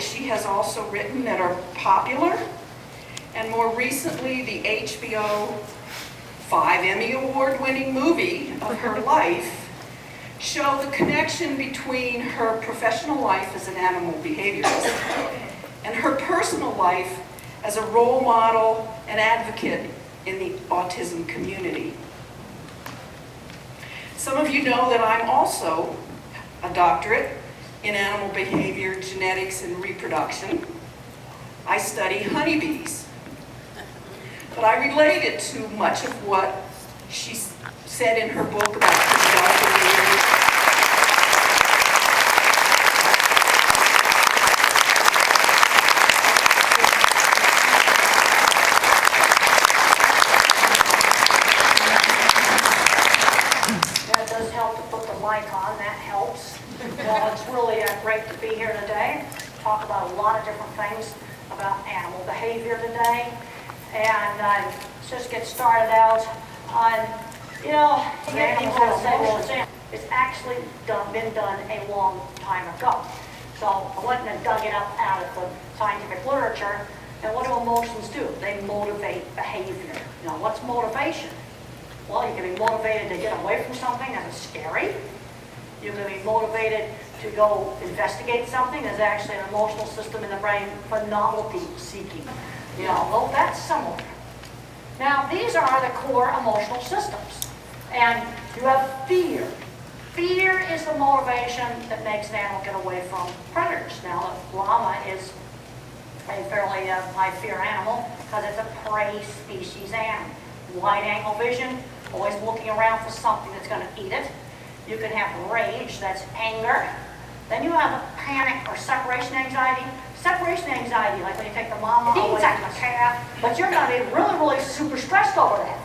She has also written that are popular, and more recently the HBO 5 Emmy Award-winning movie of her life show the connection between her professional life as an animal behaviorist and her personal life as a role model and advocate in the autism community. Some of you know that I'm also a doctorate in animal behavior, genetics, and reproduction. I study honeybees. But I related to much of what she said in her book about physiological behavior. That does help to put the mic on, that helps. Well, it's really great to be here today, talk about a lot of different things about animal behavior today. And let's just get started out on, you know, animals will say, well, it's actually been done a long time ago. So I went and dug it up out of the scientific literature, and what do emotions do? They motivate behavior. You know, what's motivation? Well, you can be motivated to get away from something that is scary. You can be motivated to go investigate something. There's actually an emotional system in the brain for novelty seeking. You know, well, that's similar. Now, these are the core emotional systems. And you have fear. Fear is the motivation that makes an animal get away from predators. Now, the llama is a fairly high fear animal because it's a prey species animal. Wide angle vision, always looking around for something that's going to eat it. You can have rage, that's anger. Then you have panic or separation anxiety. Separation anxiety, like when you take the mama away from the calf, but you're going to be really, really super stressed over that.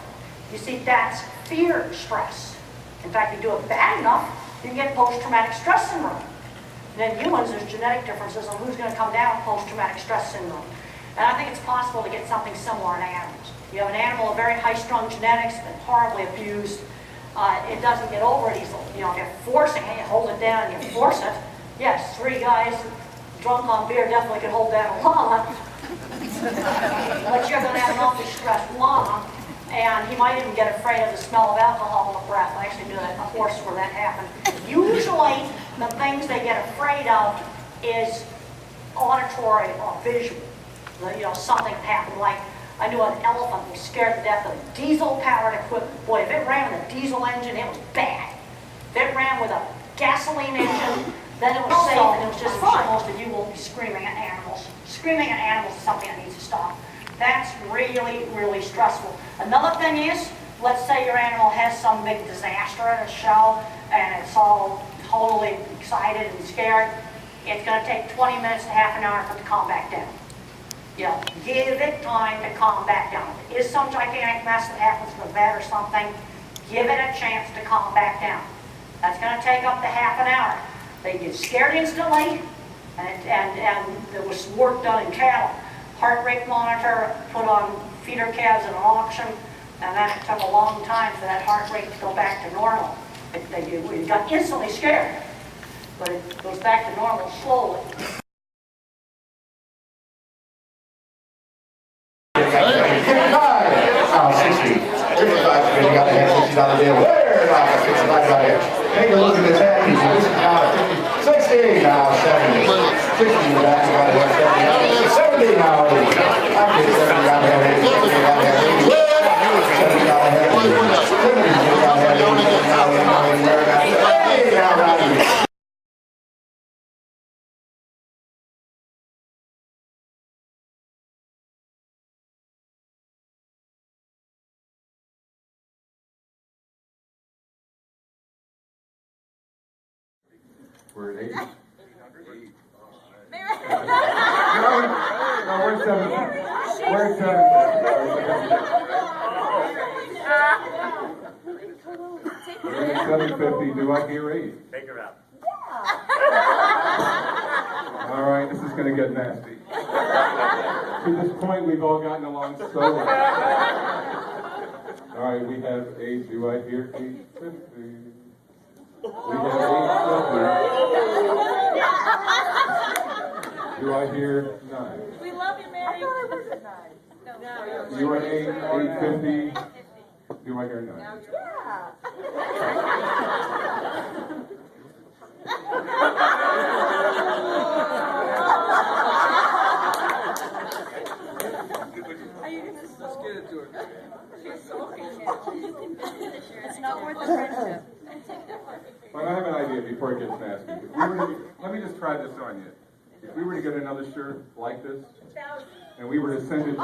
You see, that's fear stress. In fact, you do it bad enough, you can get post-traumatic stress syndrome. And in humans, there's genetic differences on who's going to come down with post-traumatic stress syndrome. And I think it's possible to get something similar in animals. You have an animal with very high-strung genetics, been horribly abused. It doesn't get over it easily. You know, if you're forcing it, you hold it down, and you force it. Yes, 3 guys drunk on beer definitely could hold down a llama. But you're going to have an awfully stressed llama, and he might even get afraid of the smell of alcohol in the breath. I actually knew that a horse where that happened. Usually, the things they get afraid of is auditory or visual. You know, something happened like, I knew an elephant was scared to death of diesel-powered equipment. Boy, if it ran with a diesel engine, it was bad. If it ran with a gasoline engine, then it was safe and it was just fine. Most of you won't be screaming at animals. Screaming at animals is something that needs to stop. That's really, really stressful. Another thing is, let's say your animal has some big disaster at a show and it's all totally excited and scared. It's going to take 20 minutes to half an hour for it to calm back down. You know, give it time to calm back down. If it is some gigantic mess that happens to the vet or something, give it a chance to calm back down. That's going to take up to half an hour. They get scared instantly, and there was some work done in cattle. Heart rate monitor put on feeder calves at an auction, and then it took a long time for that heart rate to go back to normal. We got instantly scared, but it goes back to normal slowly. Now 60, 55, because you got to have $60 deal. Where? Now 65 right here. Take a look at this happy. So this is now 60, now 70. 60 in the back, you got to have 70. 70 now 80. I get 70, got to have 80. 70, got to have 80. 70, got to have 80. 70, got to have 80. Now 80, now 90. We're at 80. No, we're at 70. We're at 70. We're at 750. Do I hear 80? Take her out. All right, this is going to get nasty. To this point, we've all gotten along so well. All right, we have 8. Do I hear 850? We have 850. Do I hear 9. We love you, Mary. You are 850. Do I hear 9? Let's get it to her. She's sulking now. It's not worth the friendship. But I have an idea before it gets nasty. If we were to, let me just try this on you. If we were to get another shirt like this, and we were to send it to you,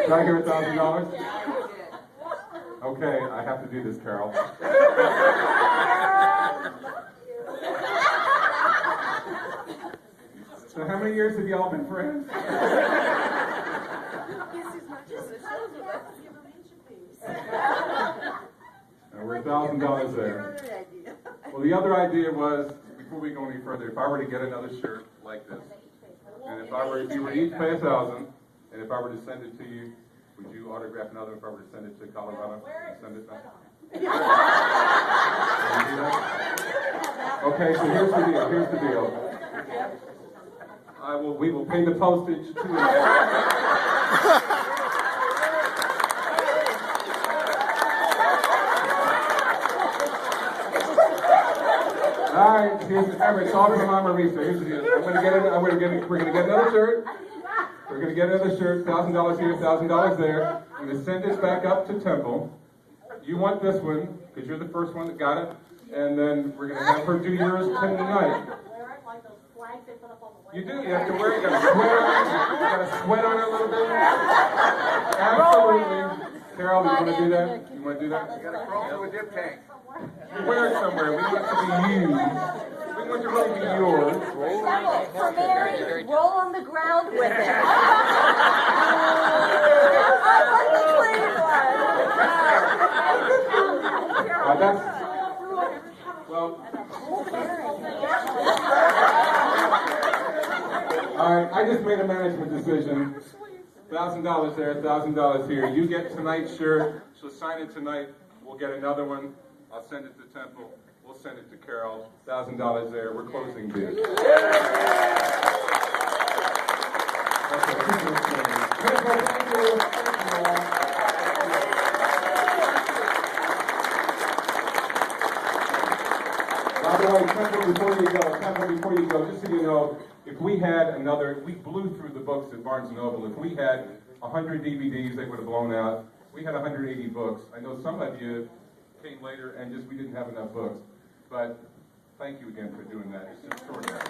did I hear $1,000? Okay, I have to do this, Carol. So how many years have y'all been friends? And we're $1,000 there. Well, the other idea was, before we go any further, if I were to get another shirt like this, and if you were to each pay $1,000, and if I were to send it to you, would you autograph another if I were to send it to Colorado? Send it back? Okay, so here's the deal. Here's the deal. We will pay the postage to you. All right, it's all from Mama Risa. Here's the deal. We're gonna get another shirt. We're gonna get another shirt. $1,000 here, $1,000 there. I'm gonna send this back up to Temple. You want this one because you're the first one that got it, and then we're gonna have her do yours tonight. You do. You have to wear it. You gotta sweat on it a little bit. Absolutely. Carol, you want to do that? You want to do that? You gotta crawl through a dip tank. You wear it somewhere. We want it to be you. We want it to really be yours. For Mary, roll on the ground with it. All right, I just made a management decision. $1,000 there, $1,000 here. You get tonight's shirt. She'll sign it tonight. We'll get another one. I'll send it to Temple. We'll send it to Carol. $1,000 there. We're closing bid. By the way, Temple, before you go, just so you know, if we had we blew through the books at Barnes & Noble. If we had 100 DVDs, they would have blown out. We had 180 books. I know some of you came later and we didn't have enough books. But thank you again for doing that. It's extraordinary.